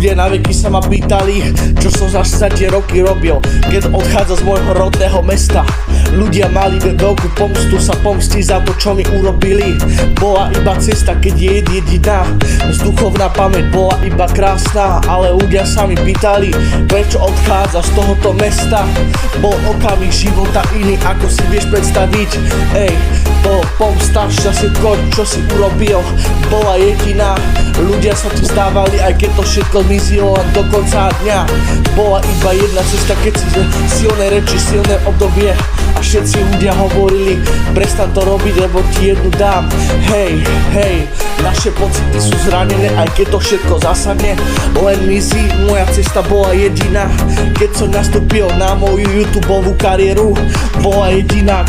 Ľudia na veky sa ma pýtali, čo som za tie roky robil, keď odchádza z môjho rodného mesta. Ľudia mali veľkú pomstu, sa pomstiť za to, čo mi urobili. Bola iba cesta, keď je jediná. Vzduchovná pamäť bola iba krásna, ale ľudia sa mi pýtali, prečo odchádza z tohoto mesta. Bol okamih života iný, ako si vieš predstaviť. Ej, to pomsta, všetko, čo si urobil, bola jediná. Ľudia sa ti stávali, aj keď to všetko zmizlo len do konca dňa. Bola iba jedna cesta, keď si silné reči, silné obdobie. A všetci ľudia hovorili, prestan to robiť, lebo ti jednu dám. Hej, hej, naše pocity sú zranené, aj keď to všetko zasadne, len mizí. Moja cesta bola jediná, keď som nastúpil na moju YouTubeovú kariéru. Bola jediná.